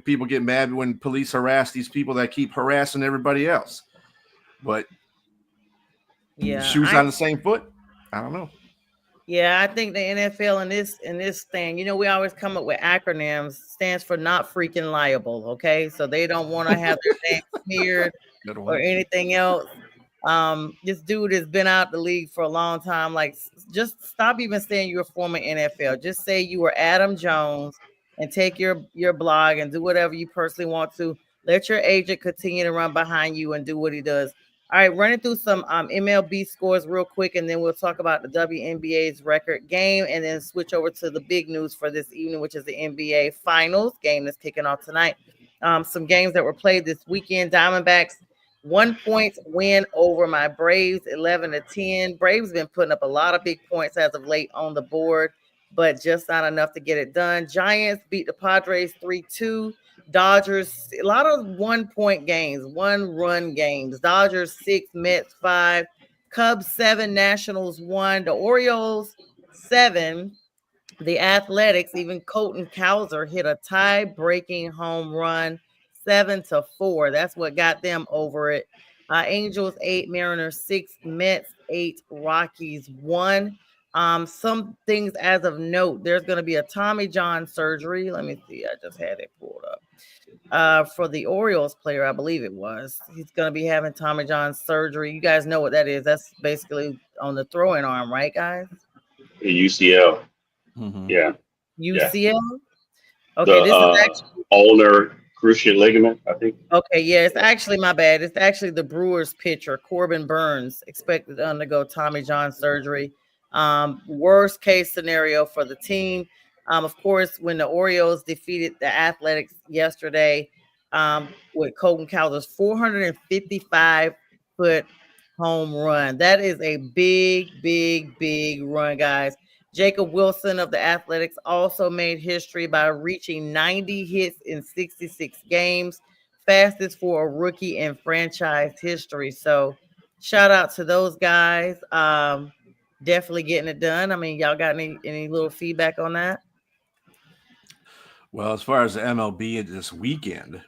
people get mad when police harass these people that keep harassing everybody else. But shoes on the same foot. I don't know. Yeah, I think the NFL in this thing, we always come up with acronyms, stands for not freaking liable. Okay, so they don't want to have their name smeared or anything else. This dude has been out the league for a long time. Like, just stop even saying you're a former NFL. Just say you were Adam Jones and take your blog and do whatever you personally want to. Let your agent continue to run behind you and do what he does. All right, running through some MLB scores real quick, and then we'll talk about the WNBA's record game, and then switch over to the big news for this evening, which is the NBA Finals game that's kicking off tonight. Some games that were played this weekend. Diamondbacks 1 point win over my Braves, 11-10. Braves been putting up a lot of big points as of late on the board, but just not enough to get it done. Giants beat the Padres 3-2. Dodgers, a lot of 1 point games, 1 run games. Dodgers 6, Mets 5, Cubs 7, Nationals 1, the Orioles 7, the Athletics, even Colton Cowser hit a tie-breaking home run, 7-4. That's what got them over it. Angels 8, Mariners 6, Mets 8, Rockies 1. Some things as of note, there's going to be a Tommy John surgery. Let me see. I just had it pulled up. For the Orioles player, I believe it was. He's going to be having Tommy John surgery. You guys know what that is. That's basically on the throwing arm, right, guys? UCL. Mm-hmm. Yeah. UCL? Yeah. Okay, the, this is actually ulnar cruciate ligament, I think. Okay, yeah, it's actually my bad. It's actually the Brewers pitcher, Corbin Burns, expected to undergo Tommy John surgery. Worst case scenario for the team. Of course, when the Orioles defeated the Athletics yesterday with Colton Cowser's 455-foot home run. That is a big, big, big run, guys. Jacob Wilson of the Athletics also made history by reaching 90 hits in 66 games, fastest for a rookie in franchise history. So shout out to those guys. Definitely getting it done. I mean, y'all got any little feedback on that? Well, as far as the MLB this weekend,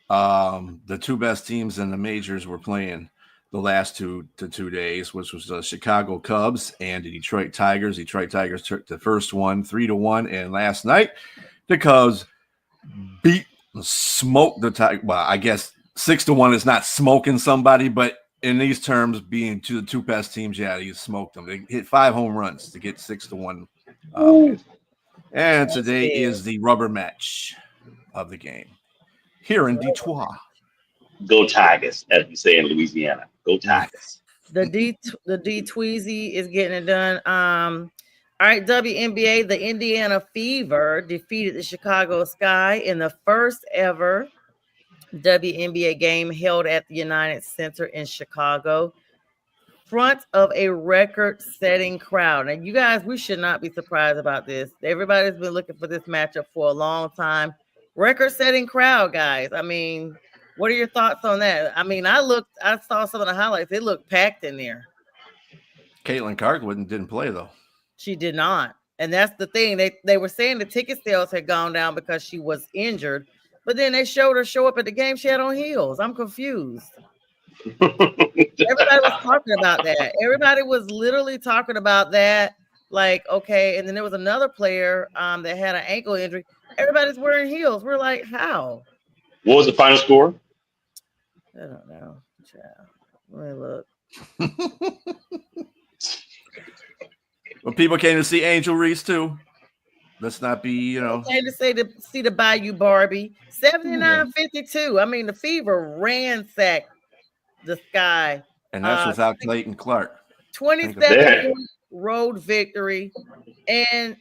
the two best teams in the majors were playing the last 2 days, which was the Chicago Cubs and the Detroit Tigers. Detroit Tigers took the first one 3-1, and last night the Cubs smoked the Tigers. Well, I guess 6-1 is not smoking somebody, but in these terms, being to the two best teams, yeah, you smoked them. They hit 5 home runs to get 6-1. And today is the rubber match of the game here in Detroit. Go Tigers, as we say in Louisiana. Go Tigers. The D Tweezy is getting it done. All right, WNBA, the Indiana Fever defeated the Chicago Sky in the first ever WNBA game held at the United Center in Chicago, front of a record-setting crowd. And you guys, we should not be surprised about this. Everybody's been looking for this matchup for a long time. Record-setting crowd, guys. I mean, what are your thoughts on that? I mean, I saw some of the highlights. It looked packed in there. Caitlin Clark didn't play, though. She did not. And that's the thing. They were saying the ticket sales had gone down because she was injured. But then they showed her show up at the game. She had on heels. I'm confused. Everybody was talking about that. Everybody was literally talking about that. Like, okay. And then there was another player that had an ankle injury. Everybody's wearing heels. We're like, how? What was the final score? I don't know. Let me look. Well, people came to see Angel Reese, too. Let's not be, Came to see the Bayou Barbie. 79-52. I mean, the Fever ransacked the Sky. And that's without Clayton Clark. 27 road victory. And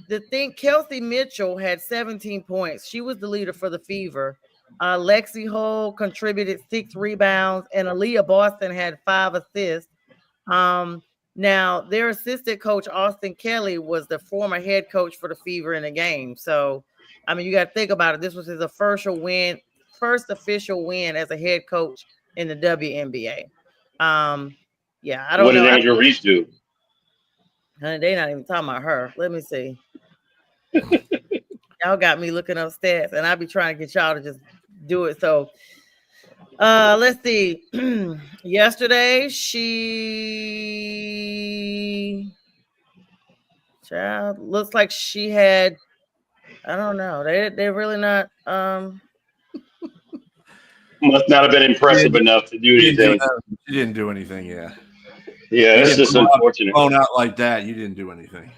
the thing, Kelsey Mitchell had 17 points. She was the leader for the Fever. Lexi Hull contributed 6 rebounds, and Aaliyah Boston had 5 assists. Now, their assistant coach, Austin Kelly, was the former head coach for the Fever in the game. So, I mean, you got to think about it. This was his first official win as a head coach in the WNBA. Yeah, I don't know. What did Angel Reese do? Honey, they're not even talking about her. Let me see. Y'all got me looking up stats, and I be trying to get y'all to just do it. So, let's see. Yesterday, looks like she had. I don't know. They're really not. Must not have been impressive enough to do anything. She didn't do anything. Yeah. Yeah, it's just unfortunate. Blown out like that, you didn't do anything.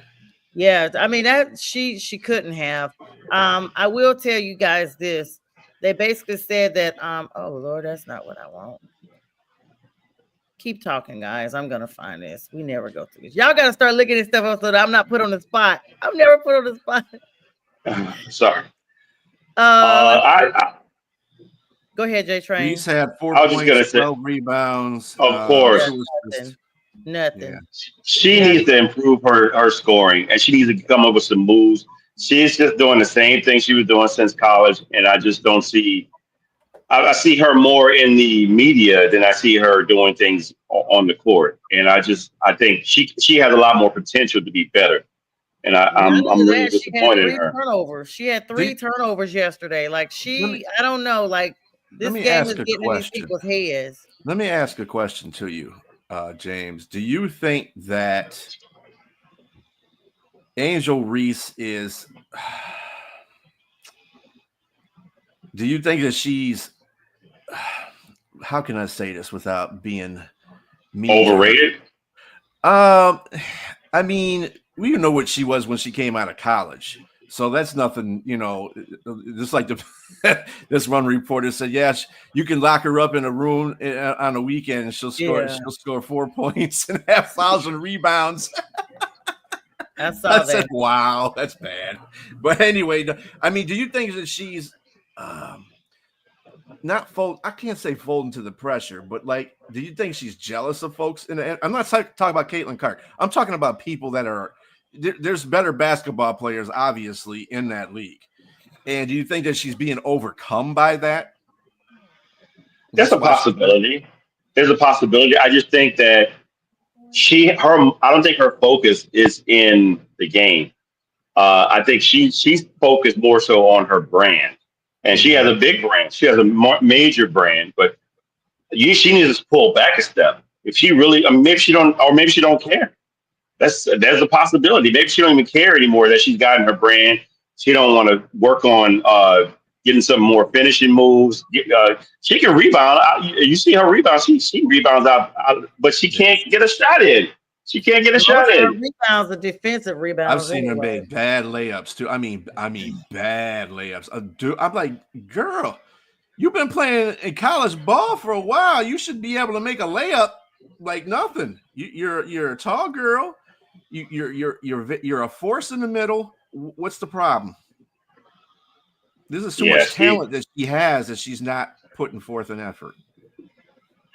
Yeah, I mean that she couldn't have. I will tell you guys this. they basically said that oh Lord, that's not what I want. Keep talking, guys. I'm gonna find this. We never go through this. Y'all gotta start looking at stuff up so that I'm not put on the spot. I'm never put on the spot. Sorry. Go ahead, J Train. Reese had 4 I was just points, gonna say- 12 rebounds. Of course. it was just- Nothing. Yeah. She needs to improve her scoring, and she needs to come up with some moves. She's just doing the same thing she was doing since college, and I just don't see. I see her more in the media than I see her doing things on the court, and I think she has a lot more potential to be better, and I'm really disappointed in her. Turnovers. She had 3 turnovers yesterday. Like I don't know. Like this me game ask is a getting in these question. people's heads. Let me ask a question to you, James. Do you think that Angel Reese is? Do you think that she's? How can I say this without being mean? Overrated? I mean, we know what she was when she came out of college. So that's nothing, just like this one reporter said, you can lock her up in a room on a weekend and she'll score 4 points and have 1,000 rebounds. I saw that. Said, wow, that's bad. But anyway, I mean, do you think that she's I can't say folding to the pressure, but like, do you think she's jealous of folks? I'm not talking about Caitlin Clark. I'm talking about people that are, there's better basketball players, obviously, in that league. And do you think that she's being overcome by that? That's a possibility. There's a possibility. I just think that I don't think her focus is in the game. I think she's focused more so on her brand. And she has a big brand. She has a major brand, but she needs to pull back a step. If she really, maybe she don't care. There's a possibility. Maybe she don't even care anymore that she's gotten her brand. She don't want to work on getting some more finishing moves. She can rebound. You see her rebound. She rebounds out, but she can't get a shot in. She can't get a shot in. Rebounds are defensive rebounds. I've seen her make bad layups too. I mean, bad layups. Dude, I'm like, girl, you've been playing in college ball for a while. You should be able to make a layup like nothing. You're a tall girl. You're a force in the middle. What's the problem? This is too much talent that she has that she's not putting forth an effort.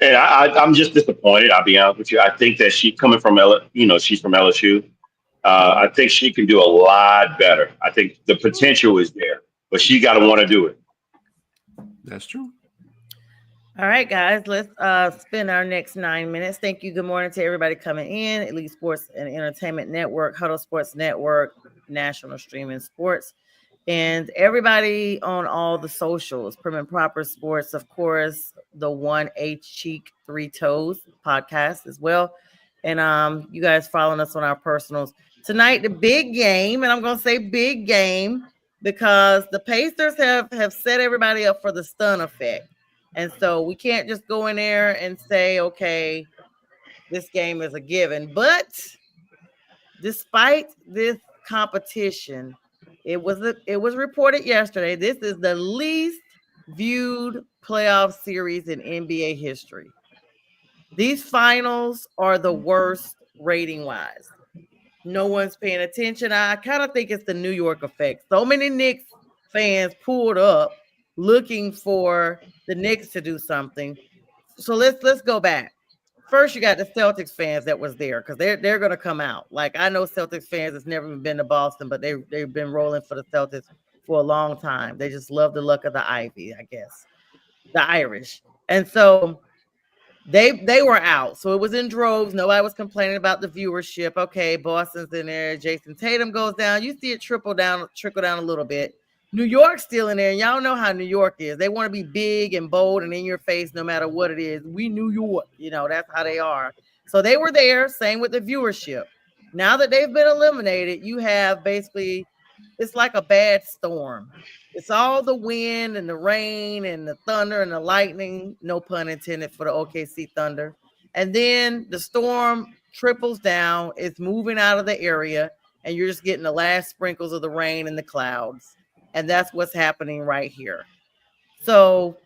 And I'm just disappointed. I'll be honest with you. I think that she's coming from, she's from LSU. I think she can do a lot better. I think the potential is there, but she got to want to do it. That's true. All right, guys, let's spend our next 9 minutes. Thank you. Good morning to everybody coming in. Elite Sports and Entertainment Network, Huddle Sports Network, National Streaming Sports, and everybody on all the socials, Prim and Proper Sports, of course, the One H Cheek 3 Toes podcast as well. And you guys following us on our personals. Tonight, the big game, and I'm going to say big game because the Pacers have set everybody up for the stun effect. And so we can't just go in there and say, okay, this game is a given. But despite this competition, it was reported yesterday, this is the least viewed playoff series in NBA history. These finals are the worst rating-wise. No one's paying attention. I kind of think it's the New York effect. So many Knicks fans pulled up looking for the Knicks to do something. So let's go back. First, you got the Celtics fans that was there because they're going to come out. Like, I know Celtics fans that's never been to Boston, but they've been rolling for the Celtics for a long time. They just love the luck of the Ivy, I guess, the Irish. And so they were out. So it was in droves. Nobody was complaining about the viewership. Okay, Boston's in there. Jason Tatum goes down. You see it trickle down a little bit. New York's still in there, and y'all know how New York is. They want to be big and bold and in your face no matter what it is. We New York, that's how they are. So they were there, same with the viewership. Now that they've been eliminated, you have basically, it's like a bad storm. It's all the wind and the rain and the thunder and the lightning, no pun intended for the OKC Thunder. And then the storm triples down, it's moving out of the area, and you're just getting the last sprinkles of the rain and the clouds. And that's what's happening right here. So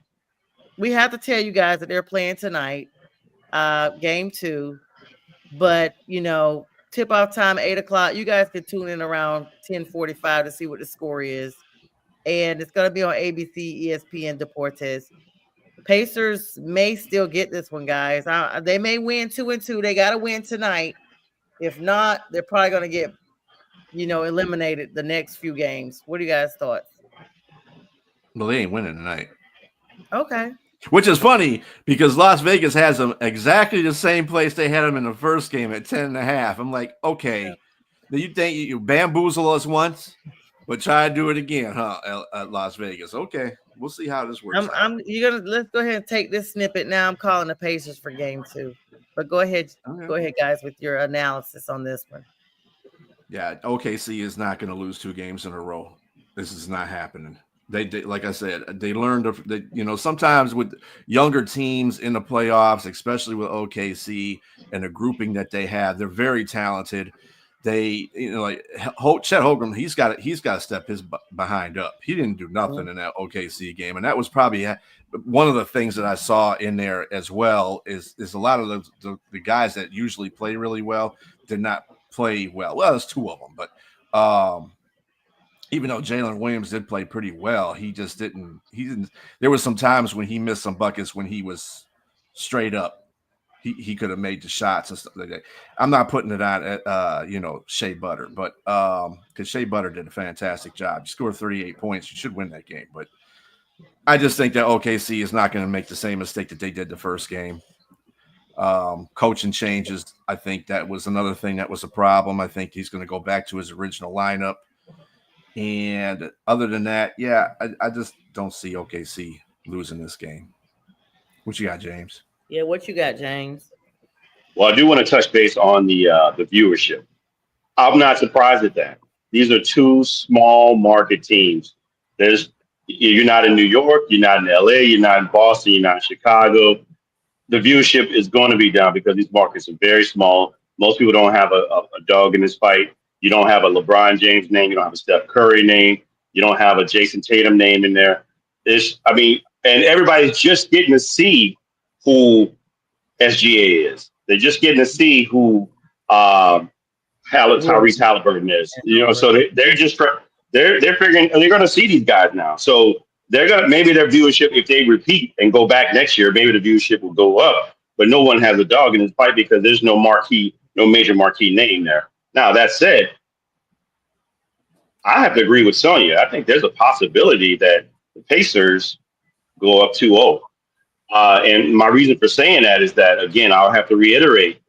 we have to tell you guys that they're playing tonight, game 2. But tip off time 8:00. You guys can tune in around 10:45 to see what the score is, and it's going to be on ABC, ESPN, Deportes. Pacers may still get this one, guys. They may win 2-2. They got to win tonight. If not, they're probably going to get eliminated the next few games. What do you guys thoughts? Well, they ain't winning tonight. Okay. Which is funny because Las Vegas has them exactly the same place they had them in the first game at 10.5. I'm like, okay, you think you bamboozle us once, but try to do it again, huh? At Las Vegas. Okay, we'll see how this works. Let's go ahead and take this snippet now. I'm calling the Pacers for game 2, but go ahead, guys, with your analysis on this one. Yeah, OKC is not going to lose 2 games in a row. This is not happening. They like I said, they learned sometimes with younger teams in the playoffs, especially with OKC and the grouping that they have, they're very talented. They, like Chet Holmgren, he's got to step his behind up. He didn't do nothing in that OKC game, and that was probably one of the things that I saw in there as well. Is a lot of the guys that usually play really well did not play well. Well, there's 2 of them, but even though Jalen Williams did play pretty well, he didn't. There was some times when he missed some buckets when he was straight up. He could have made the shots and stuff like that. I'm not putting it on at Shea Butter, but because Shea Butter did a fantastic job. You scored 38 points, you should win that game. But I just think that OKC is not going to make the same mistake that they did the first game. Coaching changes, I think that was another thing that was a problem. I think he's going to go back to his original lineup. And other than that, I just don't see OKC losing this game. What you got, James? Yeah, what you got, James? Well, I do want to touch base on the viewership. I'm not surprised at that. These are 2 small market teams. You're not in New York, you're not in LA, you're not in Boston, you're not in Chicago. The viewership is going to be down because these markets are very small. Most people don't have a dog in this fight. You don't have a LeBron James name. You don't have a Steph Curry name. You don't have a Jason Tatum name in there. And everybody's just getting to see who SGA is. They're just getting to see who Tyrese Halliburton is. So they're figuring they're going to see these guys now. So they're gonna maybe their viewership, if they repeat and go back next year, maybe the viewership will go up. But no one has a dog in this fight because there's no major marquee name there. Now, that said, I have to agree with Sonia. I think there's a possibility that the Pacers go up 2-0. And my reason for saying that is that, again, I'll have to reiterate,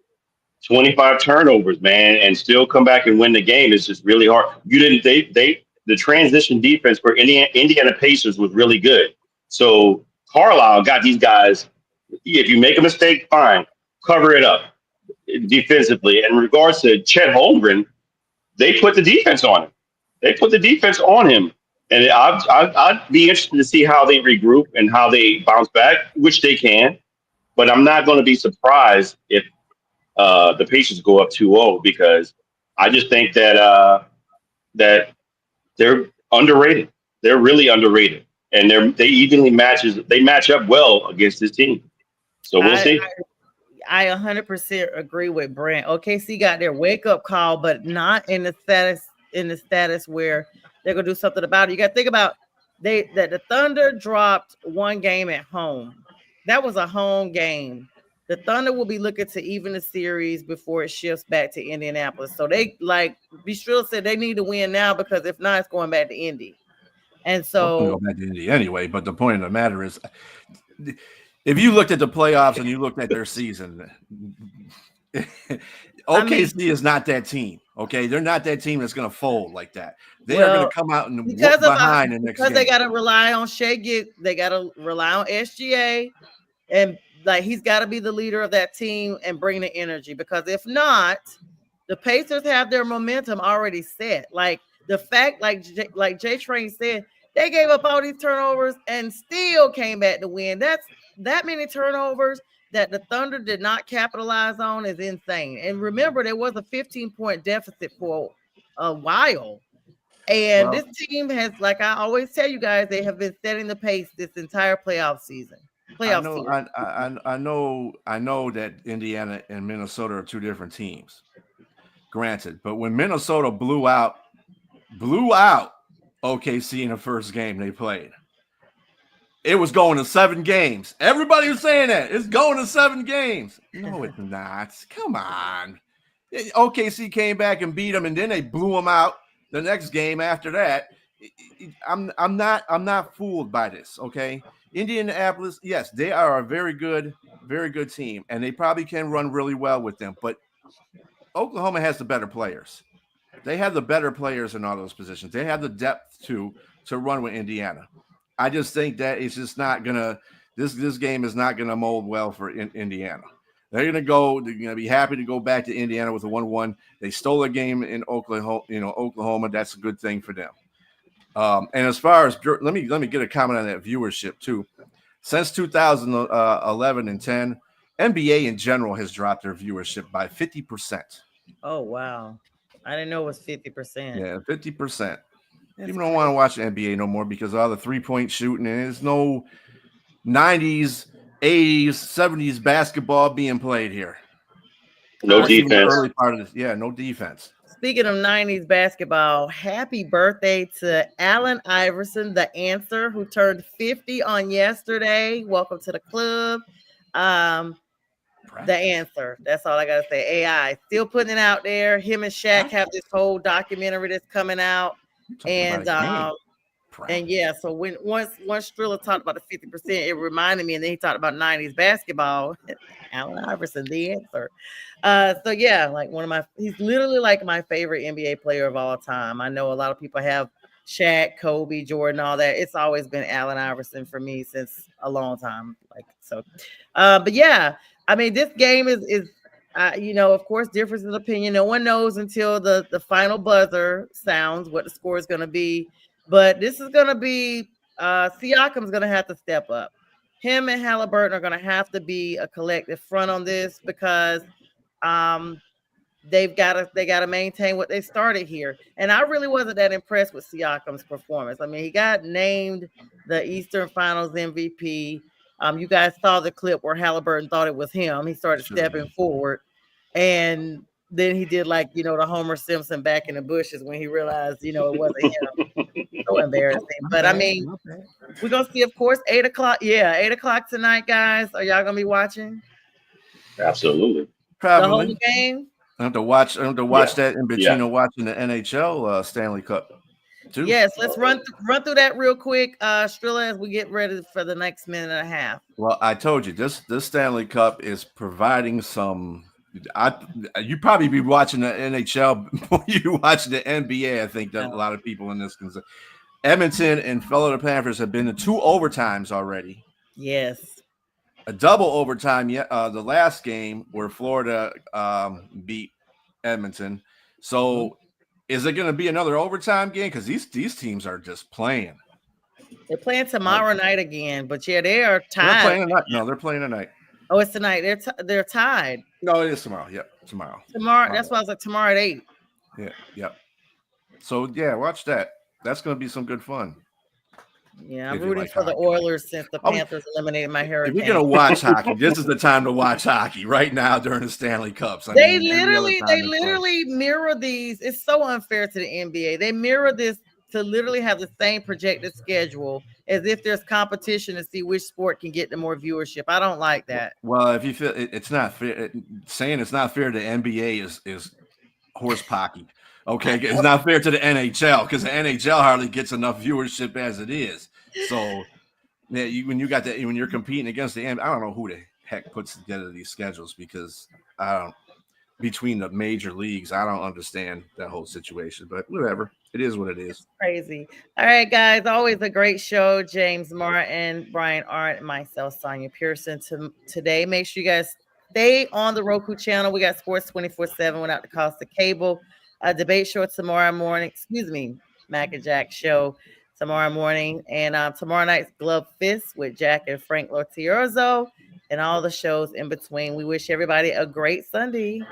25 turnovers, man, and still come back and win the game is just really hard. The transition defense for Indiana Pacers was really good. So Carlisle got these guys, if you make a mistake, fine, cover it up defensively. In regards to Chet Holmgren, they put the defense on him. And I'd be interested to see how they regroup and how they bounce back, which they can. But I'm not going to be surprised if the Pacers go up 2-0 because I just think that they're underrated. They're really underrated, and they match up well against this team. So we'll see. I 100% agree with Brent. OKC got their wake up call, but not in the status where they're gonna do something about it. You got to think about that the Thunder dropped 1 game at home. That was a home game. The Thunder will be looking to even the series before it shifts back to Indianapolis. So they, like Bistrillo said, they need to win now because if not, it's going back to Indy. And so go back to Indy anyway. But the point of the matter is, if you looked at the playoffs and you looked at their season, OKC is not that team. Okay, they're not that team that's going to fold like that. They are going to come out and walk behind the next game. They got to rely on Shea. They got to rely on SGA, and he's got to be the leader of that team and bring the energy. Because if not, the Pacers have their momentum already set. Like the fact, like Jay Train said, they gave up all these turnovers and still came back to win. That many turnovers that the Thunder did not capitalize on is insane. And remember, there was a 15-point deficit for a while. And Well, this team has, like I always tell you guys, they have been setting the pace this entire playoff season. I know, I know that Indiana and Minnesota are two different teams. Granted, but when Minnesota blew out OKC in the first game they played, it was going to 7 games. Everybody was saying that it's going to 7 games. No, it's not. Come on. OKC came back and beat them, and then they blew them out the next game after that. I'm not fooled by this. Okay, Indianapolis, yes, they are a very good team, and they probably can run really well with them. But Oklahoma has the better players. They have the better players in all those positions. They have the depth to run with Indiana. I just think that it's just not gonna. This game is not gonna mold well for Indiana. They're gonna be happy to go back to Indiana with a 1-1. They stole a game in Oklahoma. That's a good thing for them. And as far as let me get a comment on that viewership too. Since 2011 and 10, NBA in general has dropped their viewership by 50%. Oh wow, I didn't know it was 50%. Yeah, 50%. People don't want to watch the NBA no more because of all the 3-point shooting, and there's no 90s, 80s, 70s basketball being played here. No defense. Early part of this, yeah, no defense. Speaking of 90s basketball, happy birthday to Allen Iverson, the answer, who turned 50 on yesterday. Welcome to the club. The answer. That's all I gotta say. AI still putting it out there. Him and Shaq have this whole documentary that's coming out. And yeah, so once Strilla talked about the 50%, it reminded me, and then he talked about 90s basketball. Allen Iverson, the answer. So yeah, like he's literally like my favorite NBA player of all time. I know a lot of people have Shaq, Kobe, Jordan, all that. It's always been Allen Iverson for me since a long time. Like so, but yeah, I mean, this game is of course, difference of opinion. No one knows until the final buzzer sounds what the score is going to be. But this is going to be Siakam's going to have to step up. Him and Halliburton are going to have to be a collective front on this because they got to maintain what they started here. And I really wasn't that impressed with Siakam's performance. I mean, he got named the Eastern Finals MVP. You guys saw the clip where Halliburton thought it was him. He started stepping forward, and then he did like, the Homer Simpson back in the bushes when he realized, it wasn't him. So embarrassing. But I mean, we're going to see, of course, 8 o'clock. Yeah, 8 o'clock tonight, guys. Are y'all going to be watching? Absolutely. Probably. The whole game? I have to watch that in between watching the NHL Stanley Cup. Too. Yes, let's run through that real quick, Strilla, as we get ready for the next minute and a half. Well, I told you this Stanley Cup is providing some. You probably be watching the NHL before you watch the NBA. I think that a lot of people in this concern. Edmonton and Florida Panthers have been to 2 overtimes already. Yes, a double overtime. The last game where Florida beat Edmonton. So. Is it going to be another overtime game? Because these teams are just playing. They're playing tomorrow night again, but yeah, they are tied. They're playing tonight. No, they're playing tonight. Oh, it's tonight. They're tied. No, it is tomorrow. Yep, tomorrow. That's why I was like tomorrow at 8. Yeah, yep. So yeah, watch that. That's going to be some good fun. Yeah, I'm rooting for the Oilers since the Panthers eliminated my Hurricanes. If you're going to watch hockey, this is the time to watch hockey right now during the Stanley Cups. They literally mirror these. It's so unfair to the NBA. They mirror this to literally have the same projected schedule as if there's competition to see which sport can get the more viewership. I don't like that. Well, if you feel it's not fair, saying it's not fair to the NBA is horse pocky. Okay, it's not fair to the NHL because the NHL hardly gets enough viewership as it is. So, yeah, when you're competing against the NBA, I don't know who the heck puts together these schedules because between the major leagues, I don't understand that whole situation. But whatever, it is what it is. It's crazy. All right, guys, always a great show. James Martin, Brian Arndt, and myself, Sonia Pearson. Today, make sure you guys stay on the Roku channel. We got sports 24/7 without the cost of cable. Debate show tomorrow morning. Mac and Jack show tomorrow morning. And tomorrow night's Glove Fist with Jack and Frank Lotierzo and all the shows in between. We wish everybody a great Sunday.